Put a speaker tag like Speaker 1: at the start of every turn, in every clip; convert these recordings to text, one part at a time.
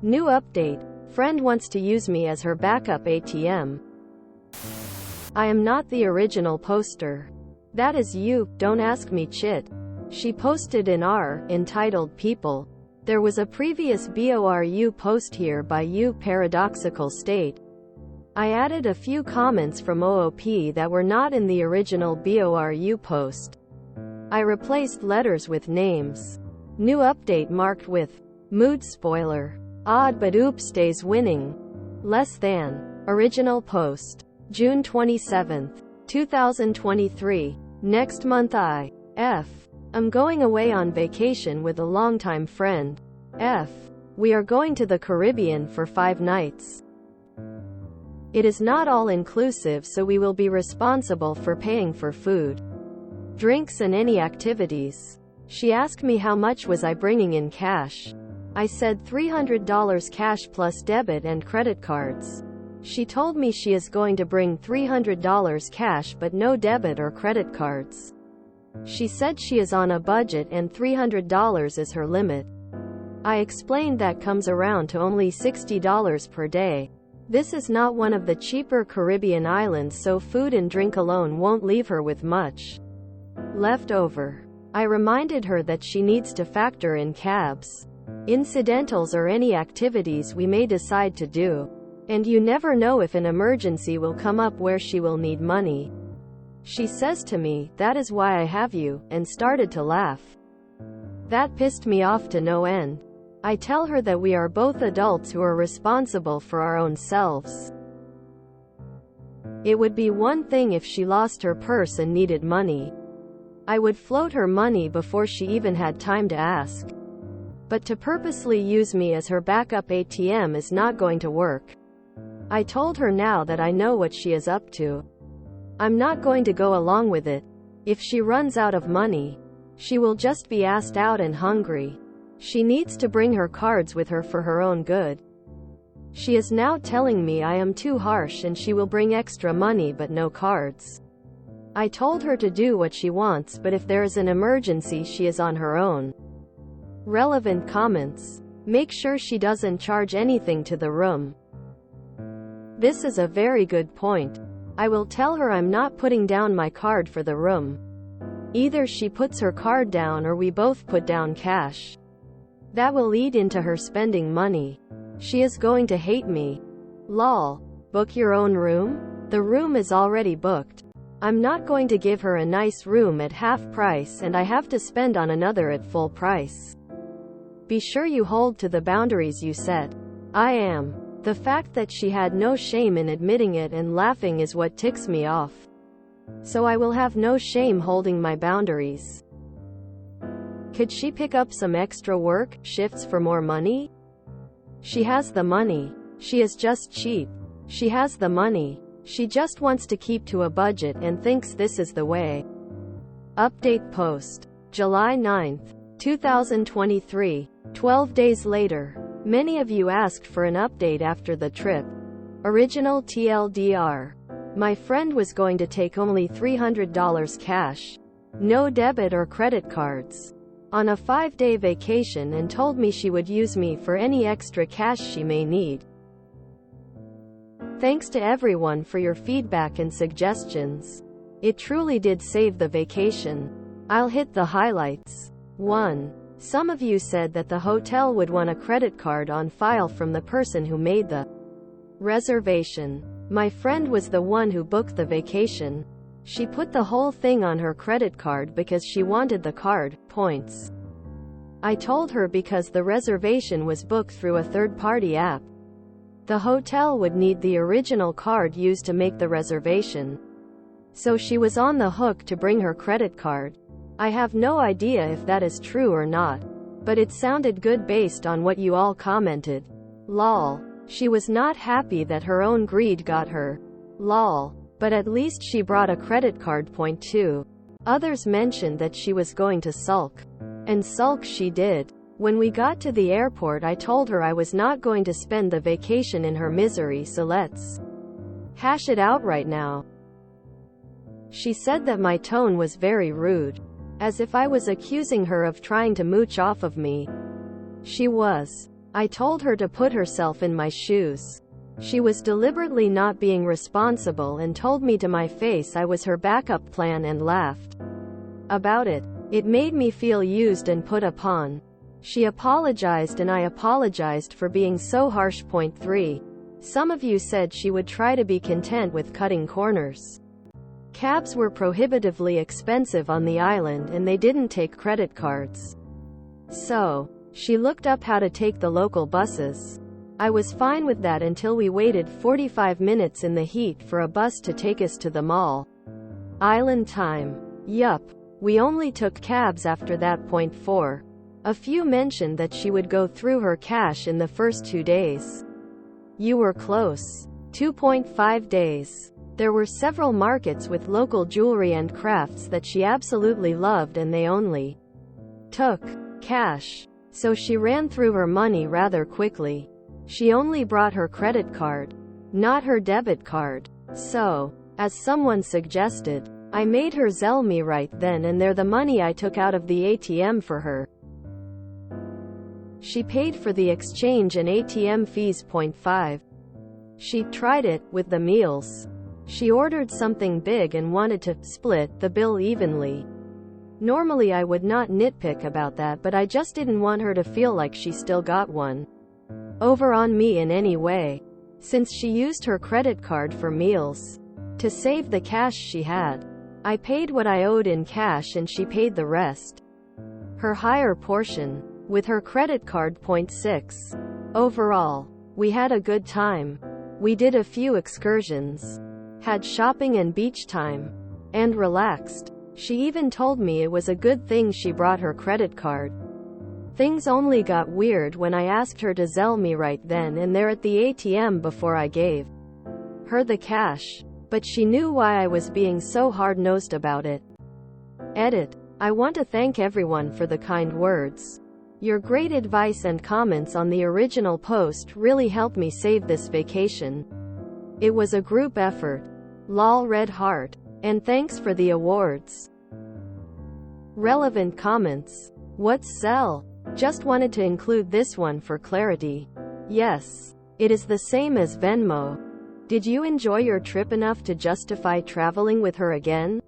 Speaker 1: New update. Friend wants to use me as her backup ATM. I am not the original poster. That is you, don't ask me chit. She posted in r, entitled People. There was a previous BORU post here by you paradoxical state. I added a few comments from OOP that were not in the original BORU post. I replaced letters with names. New update marked with mood spoiler. Odd but oops stays winning. Less than. Original post. June 27, 2023. Next month I'm going away on vacation with a longtime friend. We are going to the Caribbean for 5 nights. It is not all inclusive, so we will be responsible for paying for food, drinks and any activities. She asked me how much was I bringing in cash. I said $300 cash plus debit and credit cards. She told me she is going to bring $300 cash but no debit or credit cards. She said she is on a budget and $300 is her limit. I explained that comes around to only $60 per day. This is not one of the cheaper Caribbean islands, so food and drink alone won't leave her with much left over. I reminded her that she needs to factor in cabs, incidentals or any activities we may decide to do. And you never know if an emergency will come up where she will need money. She says to me, "That is why I have you," and started to laugh. That pissed me off to no end. I tell her that we are both adults who are responsible for our own selves. It would be one thing if she lost her purse and needed money. I would float her money before she even had time to ask. But to purposely use me as her backup ATM is not going to work. I told her now that I know what she is up to. I'm not going to go along with it. If she runs out of money, she will just be asked out and hungry. She needs to bring her cards with her for her own good. She is now telling me I am too harsh and she will bring extra money but no cards. I told her to do what she wants, but if there is an emergency she is on her own. Relevant comments. Make sure she doesn't charge anything to the room. This is a very good point. I will tell her I'm not putting down my card for the room. Either she puts her card down or we both put down cash. That will lead into her spending money. She is going to hate me. Lol. Book your own room? The room is already booked. I'm not going to give her a nice room at half price and I have to spend on another at full price. Be sure you hold to the boundaries you set. I am. The fact that she had no shame in admitting it and laughing is what ticks me off. So I will have no shame holding my boundaries. Could she pick up some extra work, shifts for more money? She has the money. She is just cheap. She has the money. She just wants to keep to a budget and thinks this is the way. Update post. July 9, 2023. 12 days later. Many of you asked for an update after the trip. Original TLDR. My friend was going to take only $300 cash. No debit or credit cards. On a 5-day vacation and told me she would use me for any extra cash she may need. Thanks to everyone for your feedback and suggestions. It truly did save the vacation. I'll hit the highlights. 1. Some of you said that the hotel would want a credit card on file from the person who made the reservation. My friend was the one who booked the vacation. She put the whole thing on her credit card because she wanted the card points. I told her because the reservation was booked through a third-party app, the hotel would need the original card used to make the reservation. So she was on the hook to bring her credit card. I have no idea if that is true or not, but it sounded good based on what you all commented. Lol. She was not happy that her own greed got her. Lol. But at least she brought a credit card point too. Others mentioned that she was going to sulk. And sulk she did. When we got to the airport I told her I was not going to spend the vacation in her misery, so let's hash it out right now. She said that my tone was very rude. As if I was accusing her of trying to mooch off of me. She was. I told her to put herself in my shoes. She was deliberately not being responsible and told me to my face I was her backup plan and laughed about it. It made me feel used and put upon. She apologized and I apologized for being so harsh. Point 3. Some of you said she would try to be content with cutting corners. Cabs were prohibitively expensive on the island and they didn't take credit cards. So, she looked up how to take the local buses. I was fine with that until we waited 45 minutes in the heat for a bus to take us to the mall. Island time. Yup. We only took cabs after that. Point 4. A few mentioned that she would go through her cash in the first 2 days. You were close. 2.5 days. There were several markets with local jewelry and crafts that she absolutely loved and they only took cash. So she ran through her money rather quickly. She only brought her credit card, not her debit card. So, as someone suggested, I made her Zelle me right then and there the money I took out of the ATM for her. She paid for the exchange and ATM fees. Point 5. She tried it with the meals. She ordered something big and wanted to split the bill evenly. Normally I would not nitpick about that, but I just didn't want her to feel like she still got one over on me in any way. Since she used her credit card for meals to save the cash she had, I paid what I owed in cash and she paid the rest, her higher portion, with her credit card. Point 6. Overall, we had a good time. We did a few excursions, had shopping and beach time, and relaxed. She even told me it was a good thing she brought her credit card. Things only got weird when I asked her to Zelle me right then and there at the ATM before I gave her the cash. But she knew why I was being so hard-nosed about it. Edit. I want to thank everyone for the kind words. Your great advice and comments on the original post really helped me save this vacation. It was a group effort. Lol, red heart. And thanks for the awards. Relevant comments. What's Zelle? Just wanted to include this one for clarity. Yes, it is the same as Venmo. Did you enjoy your trip enough to justify traveling with her again?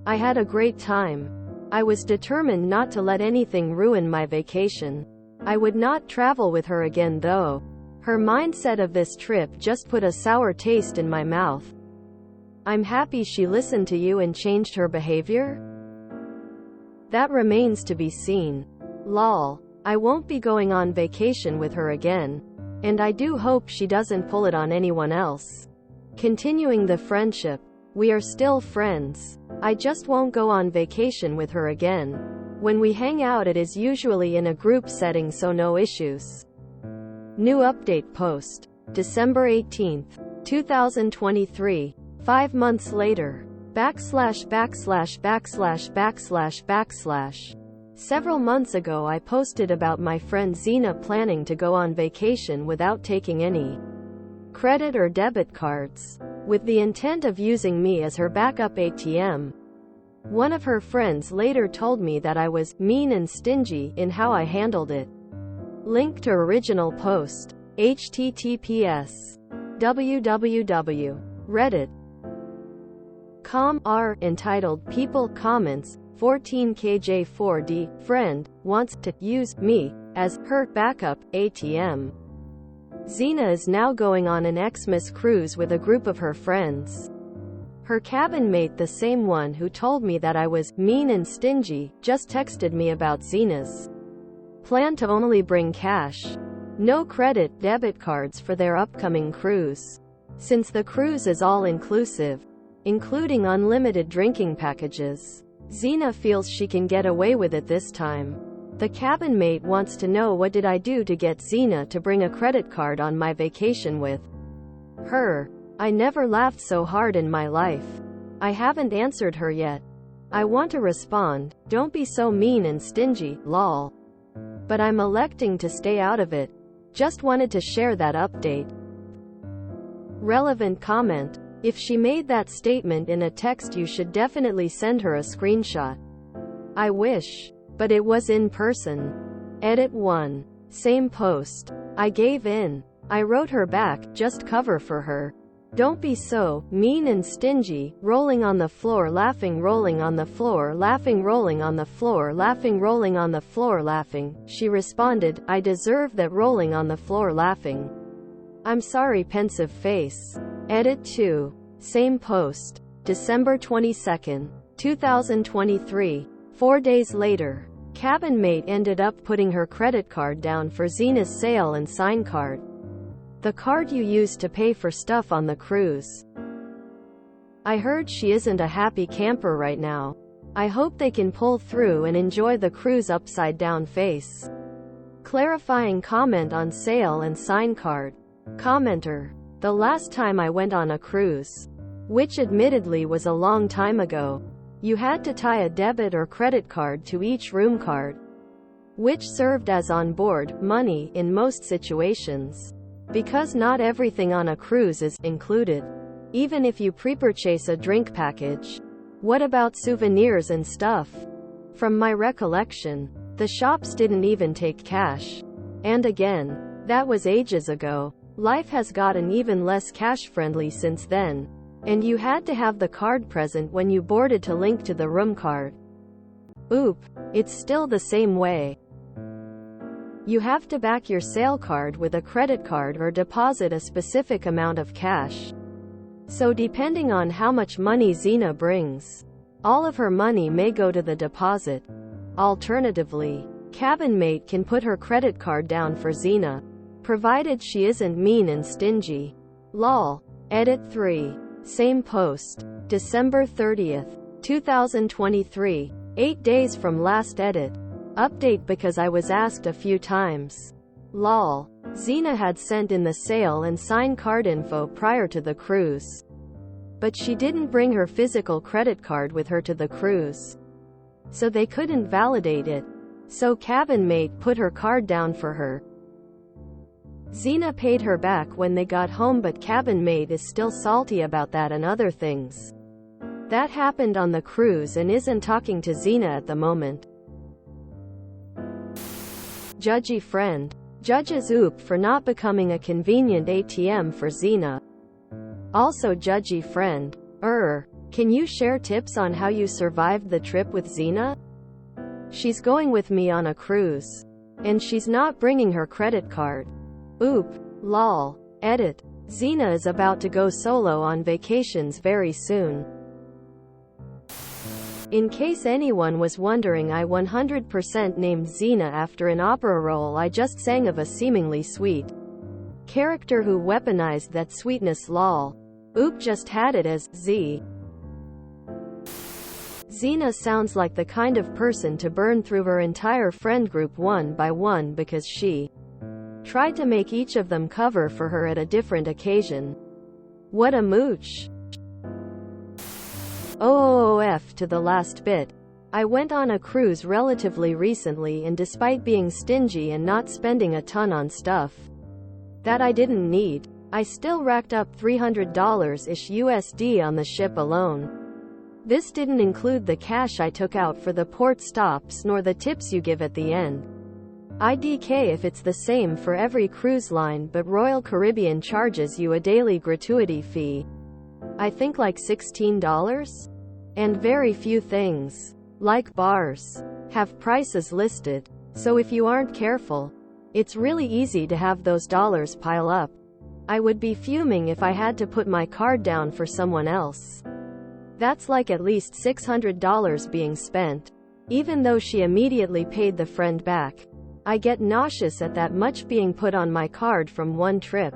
Speaker 1: I had a great time. I was determined not to let anything ruin my vacation. I would not travel with her again though. Her mindset of this trip just put a sour taste in my mouth. I'm happy she listened to you and changed her behavior? That remains to be seen. Lol. I won't be going on vacation with her again. And I do hope she doesn't pull it on anyone else. Continuing the friendship. We are still friends. I just won't go on vacation with her again. When we hang out it is usually in a group setting, so no issues. New update post. December 18th, 2023. 5 months later. /////////// Several months ago I posted about my friend Zena planning to go on vacation without taking any credit or debit cards, with the intent of using me as her backup ATM. One of her friends later told me that I was mean and stingy in how I handled it. Link to original post. https://www.reddit.com r entitled People Comments 14kj4d friend wants to use me as her backup ATM. Zena is now going on an Xmas cruise with a group of her friends. Her cabin mate, the same one who told me that I was mean and stingy, just texted me about Zena's plan to only bring cash, no credit, debit cards for their upcoming cruise. Since the cruise is all-inclusive, including unlimited drinking packages, Zena feels she can get away with it this time. The cabin mate wants to know what did I do to get Zena to bring a credit card on my vacation with her. I never laughed so hard in my life. I haven't answered her yet. I want to respond, don't be so mean and stingy, lol. But I'm electing to stay out of it. Just wanted to share that update. Relevant comment. If she made that statement in a text you should definitely send her a screenshot. I wish. But it was in person. Edit 1. Same post. I gave in. I wrote her back, just cover for her. Don't be so mean and stingy, rolling on the floor laughing, rolling on the floor laughing, rolling on the floor laughing, rolling on the floor laughing. She responded, I deserve that, rolling on the floor laughing. I'm sorry, pensive face. Edit 2. Same post. December 22nd, 2023. 4 days later. Cabin mate ended up putting her credit card down for Zena's sale and sign card. The card you used to pay for stuff on the cruise. I heard she isn't a happy camper right now. I hope they can pull through and enjoy the cruise upside down face. Clarifying comment on sale and sign card. Commenter. The last time I went on a cruise, which admittedly was a long time ago, you had to tie a debit or credit card to each room card, which served as onboard money in most situations. Because not everything on a cruise is included, even if you pre-purchase a drink package. What about souvenirs and stuff? From my recollection, the shops didn't even take cash. And again, that was ages ago. Life has gotten even less cash-friendly since then. And you had to have the card present when you boarded to link to the room card. Oop, it's still the same way. You have to back your sale card with a credit card or deposit a specific amount of cash. So depending on how much money Zena brings, all of her money may go to the deposit. Alternatively, cabin mate can put her credit card down for Zena, provided she isn't mean and stingy. Lol. Edit 3. Same post. December 30th, 2023. 8 days from last edit. Update because I was asked a few times. Lol. Zena had sent in the sale and sign card info prior to the cruise, but she didn't bring her physical credit card with her to the cruise, so they couldn't validate it. So cabin mate put her card down for her. Zena paid her back when they got home, but cabin mate is still salty about that and other things that happened on the cruise and isn't talking to Zena at the moment. Judgy friend. Judges Oop for not becoming a convenient ATM for Zena. Also judgy friend. Can you share tips on how you survived the trip with Zena? She's going with me on a cruise, and she's not bringing her credit card. Oop. Lol. Edit. Zena is about to go solo on vacations very soon. In case anyone was wondering, I 100% named Zena after an opera role I just sang of a seemingly sweet character who weaponized that sweetness. Lol. Oop just had it as Z. Zena sounds like the kind of person to burn through her entire friend group one by one because she tried to make each of them cover for her at a different occasion. What a mooch. OOOF to the last bit. I went on a cruise relatively recently, and despite being stingy and not spending a ton on stuff that I didn't need, I still racked up $300-ish USD on the ship alone. This didn't include the cash I took out for the port stops nor the tips you give at the end. IDK if it's the same for every cruise line, but Royal Caribbean charges you a daily gratuity fee. I think like $16? And very few things, like bars, have prices listed. So if you aren't careful, it's really easy to have those dollars pile up. I would be fuming if I had to put my card down for someone else. That's like at least $600 being spent. Even though she immediately paid the friend back, I get nauseous at that much being put on my card from one trip.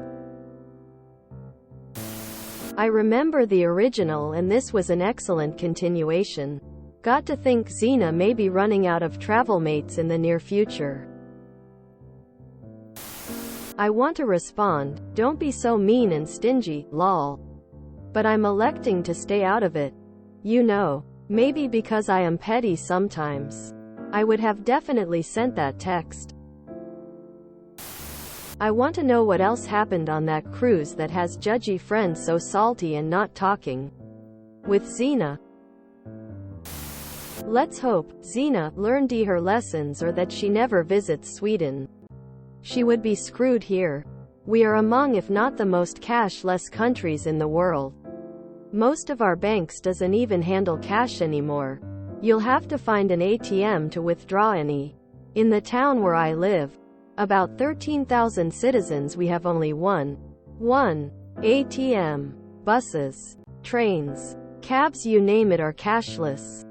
Speaker 1: I remember the original, and this was an excellent continuation. Got to think Zena may be running out of travel mates in the near future. I want to respond, don't be so mean and stingy, lol. But I'm electing to stay out of it. You know, maybe because I am petty sometimes. I would have definitely sent that text. I want to know what else happened on that cruise that has judgy friends so salty and not talking with Zena. Let's hope Zena learned her lessons, or that she never visits Sweden. she would be screwed here. We are among if not the most cashless countries in the world. Most of our banks doesn't even handle cash anymore. You'll have to find an ATM to withdraw any. In the town where I live, about 13,000 citizens, we have only one ATM. Buses, trains, cabs, you name it, are cashless.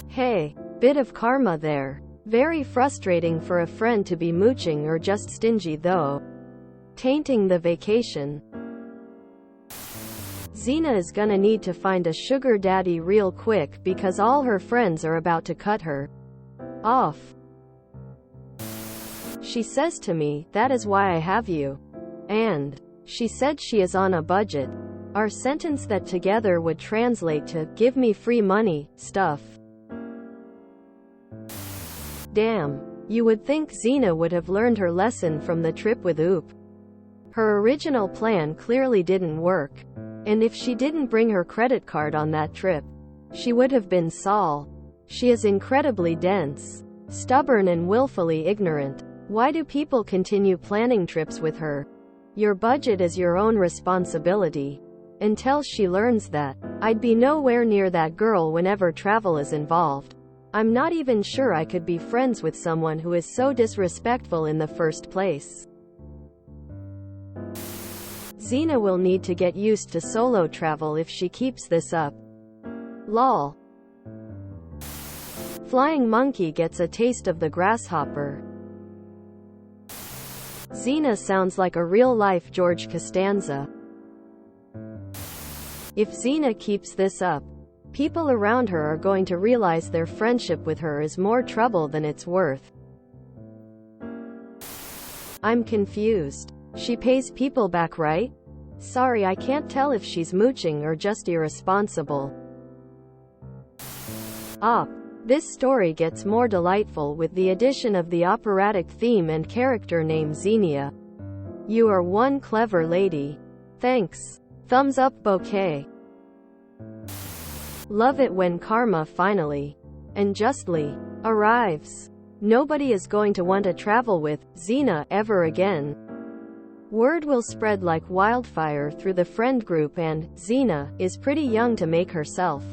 Speaker 1: Hey, bit of karma there. Very frustrating for a friend to be mooching or just stingy though. Tainting the vacation. Xena is gonna need to find a sugar daddy real quick because all her friends are about to cut her off. She says to me, "That is why I have you." And she said she is on a budget. Our sentence that together would translate to, "Give me free money, stuff." Damn. You would think Xena would have learned her lesson from the trip with Oop. Her original plan clearly didn't work. And if she didn't bring her credit card on that trip, she would have been Saul. She is incredibly dense, stubborn and willfully ignorant. Why do people continue planning trips with her? Your budget is your own responsibility. Until she learns that, I'd be nowhere near that girl whenever travel is involved. I'm not even sure I could be friends with someone who is so disrespectful in the first place. Xena will need to get used to solo travel if she keeps this up. Lol. Flying monkey gets a taste of the grasshopper. Xena sounds like a real-life George Costanza. If Xena keeps this up, people around her are going to realize their friendship with her is more trouble than it's worth. I'm confused. She pays people back, right? Sorry, I can't tell if she's mooching or just irresponsible. This story gets more delightful with the addition of the operatic theme and character name Xenia. You are one clever lady. Thanks. Thumbs up bouquet. Love it when karma finally, and justly, arrives. Nobody is going to want to travel with Xena ever again. Word will spread like wildfire through the friend group, and Xena is pretty young to make herself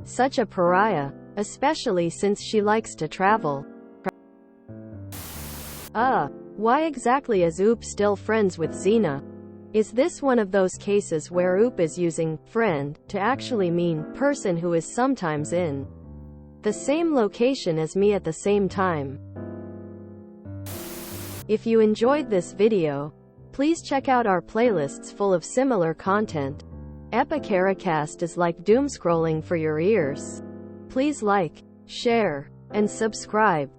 Speaker 1: such a pariah, especially since she likes to travel. Why exactly is Oop still friends with Xena? Is this one of those cases where Oop is using friend to actually mean person who is sometimes in the same location as me at the same time? If you enjoyed this video, please check out our playlists full of similar content. ATM is like doom scrolling for your ears. Please like, share, and subscribe.